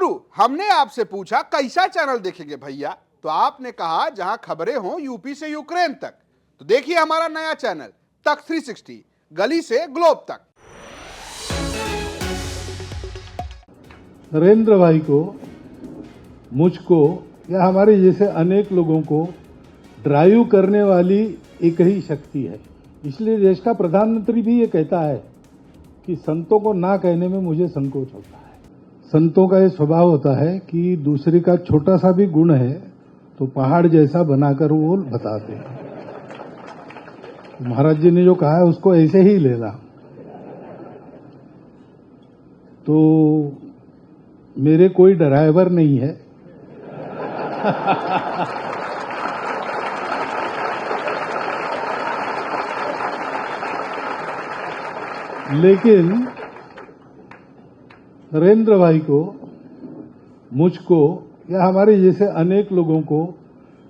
गुरु, हमने आपसे पूछा कैसा चैनल देखेंगे भैया, तो आपने कहा जहां खबरें हों यूपी से यूक्रेन तक। तो देखिए हमारा नया चैनल तक 360, गली से ग्लोब तक। नरेंद्र भाई को, मुझको या हमारे जैसे अनेक लोगों को ड्राइव करने वाली एक ही शक्ति है। इसलिए देश का प्रधानमंत्री भी ये कहता है कि संतों को ना कहने में मुझे संकोच होता है। संतों का ये स्वभाव होता है कि दूसरे का छोटा सा भी गुण है तो पहाड़ जैसा बनाकर वो बताते हैं। महाराज जी ने जो कहा है उसको ऐसे ही लेना। तो मेरे कोई ड्राइवर नहीं है। लेकिन नरेंद्र भाई को, मुझको या हमारे जैसे अनेक लोगों को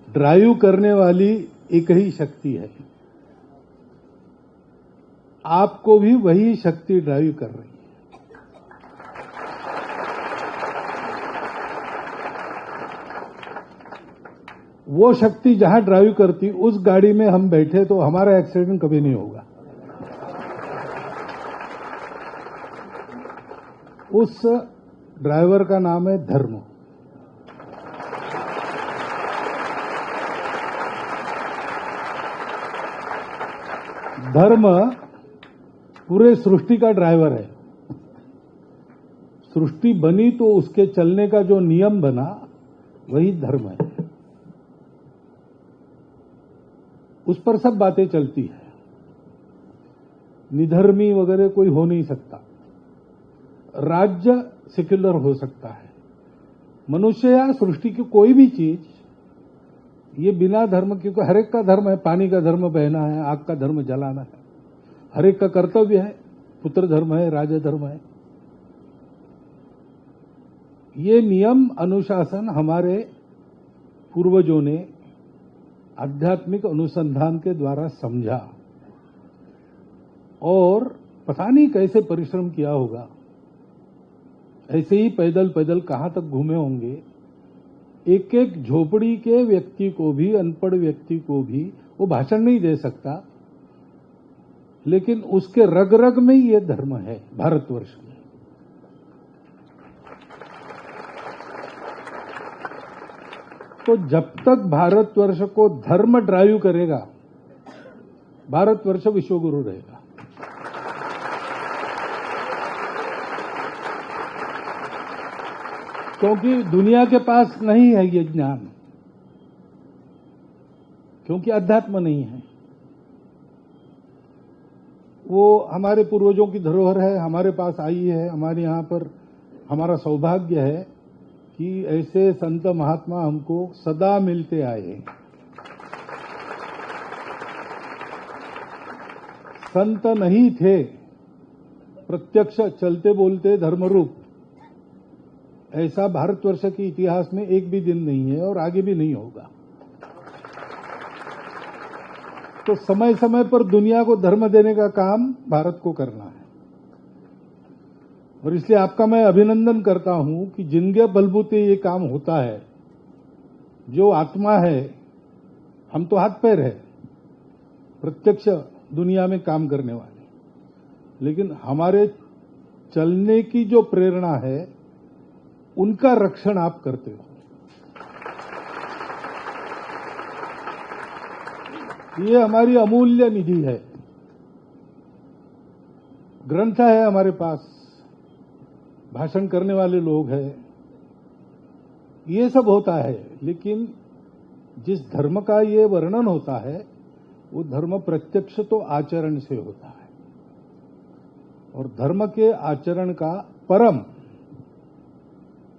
ड्राइव करने वाली एक ही शक्ति है। आपको भी वही शक्ति ड्राइव कर रही है। वो शक्ति जहां ड्राइव करती, उस गाड़ी में हम बैठे तो हमारा एक्सीडेंट कभी नहीं होगा। उस ड्राइवर का नाम है धर्म। धर्म पूरे सृष्टि का ड्राइवर है। सृष्टि बनी तो उसके चलने का जो नियम बना वही धर्म है। उस पर सब बातें चलती है। निधर्मी वगैरह कोई हो नहीं सकता। राज्य सेक्युलर हो सकता है। मनुष्य या सृष्टि की कोई भी चीज ये बिना धर्म, क्योंकि हर एक का धर्म है। पानी का धर्म बहना है, आग का धर्म जलाना है। हर एक का कर्तव्य है। पुत्र धर्म है, राजा धर्म है। ये नियम अनुशासन हमारे पूर्वजों ने आध्यात्मिक अनुसंधान के द्वारा समझा और पता नहीं कैसे परिश्रम किया होगा। ऐसे ही पैदल पैदल कहां तक घूमे होंगे। एक एक झोपड़ी के व्यक्ति को भी, अनपढ़ व्यक्ति को भी वो भाषण नहीं दे सकता, लेकिन उसके रग रग में ये धर्म है भारतवर्ष में। तो जब तक भारतवर्ष को धर्म ड्राइव करेगा, भारतवर्ष विश्वगुरु रहेगा। क्योंकि दुनिया के पास नहीं है ये ज्ञान, क्योंकि अध्यात्म नहीं है। वो हमारे पूर्वजों की धरोहर है, हमारे पास आई है। हमारे यहां पर हमारा सौभाग्य है कि ऐसे संत महात्मा हमको सदा मिलते आए। संत नहीं थे, प्रत्यक्ष चलते बोलते धर्मरूप, ऐसा भारतवर्ष के इतिहास में एक भी दिन नहीं है और आगे भी नहीं होगा। तो समय समय पर दुनिया को धर्म देने का काम भारत को करना है। और इसलिए आपका मैं अभिनंदन करता हूं कि जिनके बलबूते ये काम होता है, जो आत्मा है, हम तो हाथ पैर है, प्रत्यक्ष दुनिया में काम करने वाले, लेकिन हमारे चलने की जो प्रेरणा है उनका रक्षण आप करते हो। ये हमारी अमूल्य निधि है। ग्रंथ है हमारे पास, भाषण करने वाले लोग हैं, ये सब होता है, लेकिन जिस धर्म का ये वर्णन होता है वो धर्म प्रत्यक्ष तो आचरण से होता है। और धर्म के आचरण का परम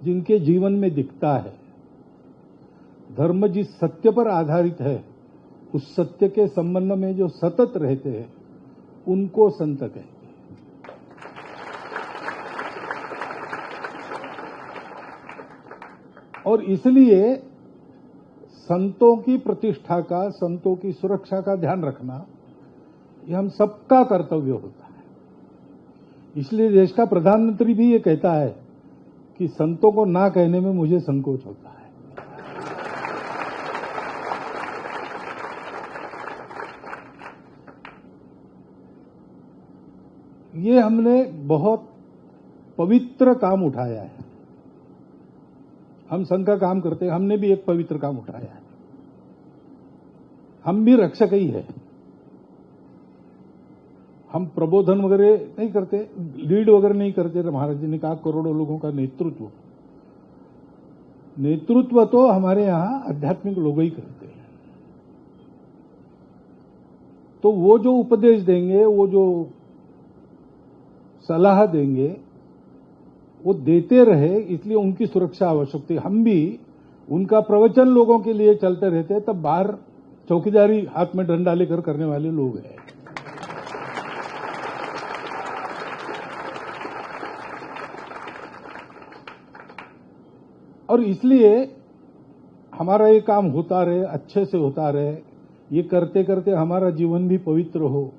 जिनके जीवन में दिखता है, धर्म जिस सत्य पर आधारित है, उस सत्य के संबंध में जो सतत रहते हैं, उनको संत कहते हैं। और इसलिए संतों की प्रतिष्ठा का, संतों की सुरक्षा का ध्यान रखना, ये हम सबका कर्तव्य होता है। इसलिए देश का प्रधानमंत्री भी ये कहता है कि संतों को ना कहने में मुझे संकोच होता है। ये हमने बहुत पवित्र काम उठाया है। हम संघ का काम करते हैं, हमने भी एक पवित्र काम उठाया है। हम भी रक्षक ही है। हम प्रबोधन वगैरह नहीं करते, लीड वगैरह नहीं करते। महाराज जी ने कहा करोड़ों लोगों का नेतृत्व तो हमारे यहां आध्यात्मिक लोग ही करते हैं। तो वो जो उपदेश देंगे, वो जो सलाह देंगे, वो देते रहे, इसलिए उनकी सुरक्षा आवश्यक थी। हम भी उनका प्रवचन लोगों के लिए चलते रहते, तब बाहर चौकीदारी हाथ में डंडा लेकर करने वाले लोग हैं। और इसलिए हमारा ये काम होता रहे, अच्छे से होता रहे। ये करते करते हमारा जीवन भी पवित्र हो,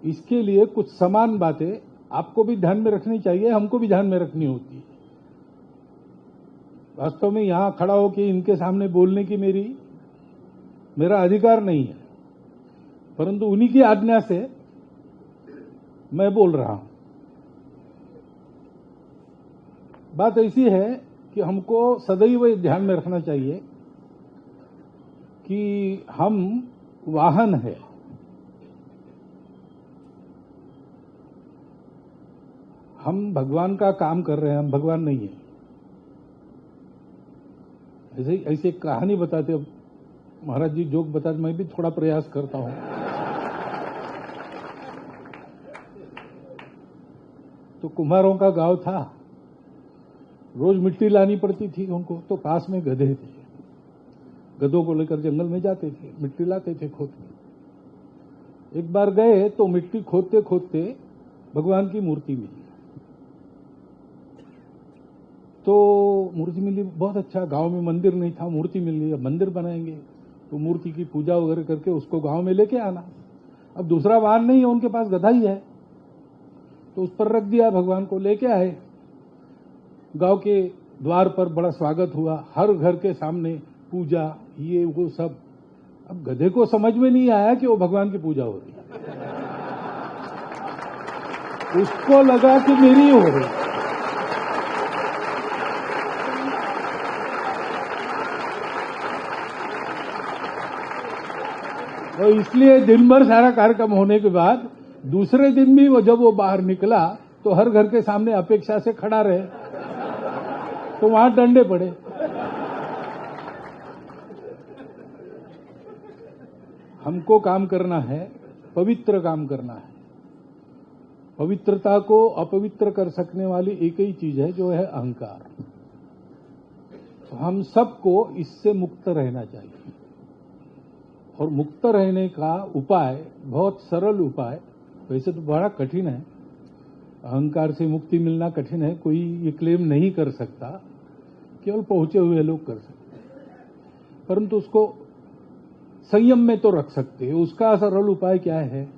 इसके लिए कुछ समान बातें आपको भी ध्यान में रखनी चाहिए, हमको भी ध्यान में रखनी होती है। वास्तव में यहां खड़ा होकर इनके सामने बोलने की मेरा अधिकार नहीं है, परंतु उन्हीं की आज्ञा से मैं बोल रहा हूं। बात ऐसी है कि हमको सदैव ध्यान में रखना चाहिए कि हम वाहन है। हम भगवान का काम कर रहे हैं, हम भगवान नहीं है। ऐसे एक कहानी बताते, महाराज जी जोक बताते, मैं भी थोड़ा प्रयास करता हूं। तो कुम्हारों का गांव था, रोज मिट्टी लानी पड़ती थी उनको। तो पास में गधे थे, गधों को लेकर जंगल में जाते थे, मिट्टी लाते थे खोद के। एक बार गए तो मिट्टी खोदते खोदते भगवान की मूर्ति मिली। तो मूर्ति मिली, बहुत अच्छा, गांव में मंदिर नहीं था, मूर्ति मिल गई, अब मंदिर बनाएंगे तो मूर्ति की पूजा वगैरह करके उसको गांव में लेके आना। अब दूसरा वाहन नहीं है, उनके पास गधा ही है, तो उस पर रख दिया, भगवान को लेके आए। गांव के द्वार पर बड़ा स्वागत हुआ, हर घर के सामने पूजा, ये वो सब। अब गधे को समझ में नहीं आया कि वो भगवान की पूजा हो रही है, उसको लगा कि मेरी हो रही। तो इसलिए दिन भर सारा कार्यक्रम होने के बाद दूसरे दिन भी जब वो बाहर निकला तो हर घर के सामने अपेक्षा से खड़ा रहे, तो वहां डंडे पड़े। हमको काम करना है, पवित्र काम करना है। पवित्रता को अपवित्र कर सकने वाली एक ही चीज है, जो है अहंकार। तो हम सबको इससे मुक्त रहना चाहिए। और मुक्त रहने का उपाय बहुत सरल उपाय, वैसे तो बड़ा कठिन है। अहंकार से मुक्ति मिलना कठिन है, कोई ये क्लेम नहीं कर सकता, केवल पहुंचे हुए लोग कर सकते हैं। परंतु उसको संयम में तो रख सकते हैं। उसका सरल उपाय क्या है?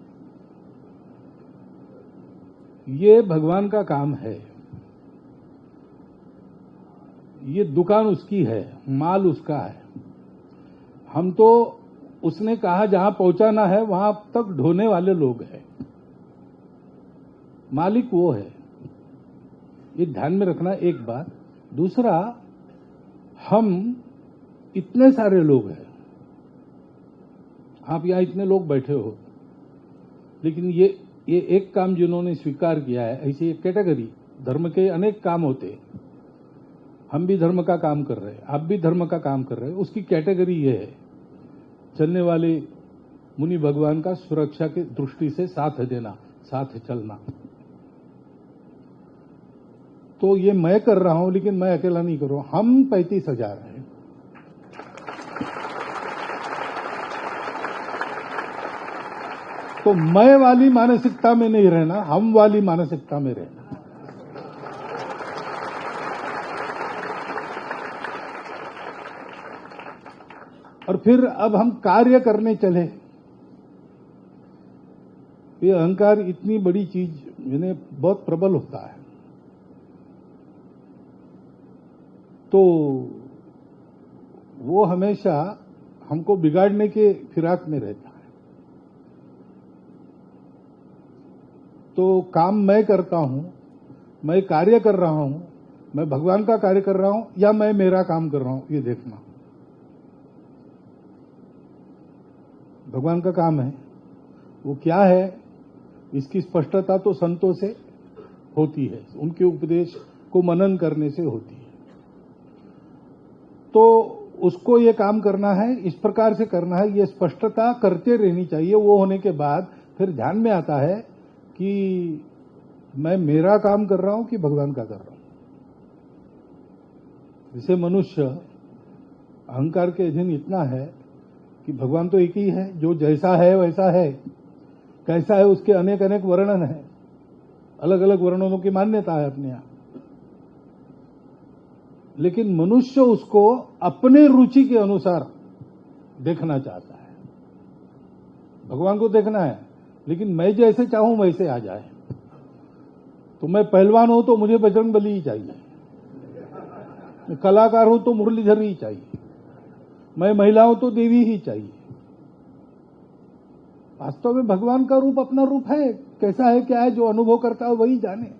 ये भगवान का काम है, ये दुकान उसकी है, माल उसका है। हम तो उसने कहा जहां पहुंचाना है वहां तक ढोने वाले लोग हैं, मालिक वो है। ये ध्यान में रखना एक बात। दूसरा, हम इतने सारे लोग हैं, आप यहां इतने लोग बैठे हो, लेकिन ये एक काम जिन्होंने स्वीकार किया है, ऐसी एक कैटेगरी, धर्म के अनेक काम होते हैं, हम भी धर्म का काम कर रहे हैं, आप भी धर्म का काम कर रहे हैं, उसकी कैटेगरी ये है, चलने वाले मुनि भगवान का सुरक्षा की दृष्टि से साथ देना, साथ चलना। तो ये मैं कर रहा हूं, लेकिन मैं अकेला नहीं कर रहा हूं, हम 35,000 हैं। तो मैं वाली मानसिकता में नहीं रहना, हम वाली मानसिकता में रहना। और फिर अब हम कार्य करने चले। ये अहंकार इतनी बड़ी चीज, इन्हें बहुत प्रबल होता है। तो वो हमेशा हमको बिगाड़ने के फिराक में रहता है। तो काम मैं करता हूं, मैं कार्य कर रहा हूं, मैं भगवान का कार्य कर रहा हूं या मैं मेरा काम कर रहा हूं, ये देखना। भगवान का काम है, वो क्या है, इसकी स्पष्टता तो संतों से होती है, उनके उपदेश को मनन करने से होती है। तो उसको ये काम करना है, इस प्रकार से करना है, ये स्पष्टता करते रहनी चाहिए। वो होने के बाद फिर ध्यान में आता है कि मैं मेरा काम कर रहा हूं कि भगवान का कर रहा हूं। जैसे मनुष्य अहंकार के अधीन इतना है कि भगवान तो एक ही है, जो जैसा है वैसा है, कैसा है उसके अनेक अनेक वर्णन है, अलग अलग वर्णनों की मान्यता है अपने यहां। लेकिन मनुष्य उसको अपने रुचि के अनुसार देखना चाहता है। भगवान को देखना है, लेकिन मैं जैसे चाहूं वैसे आ जाए। तो मैं पहलवान हूं तो मुझे बजरंगबली ही चाहिए, मैं कलाकार हूं तो मुरलीधर ही चाहिए, मैं महिला हूं तो देवी ही चाहिए। वास्तव में भगवान का रूप अपना रूप है, कैसा है क्या है जो अनुभव करता है वही जाने।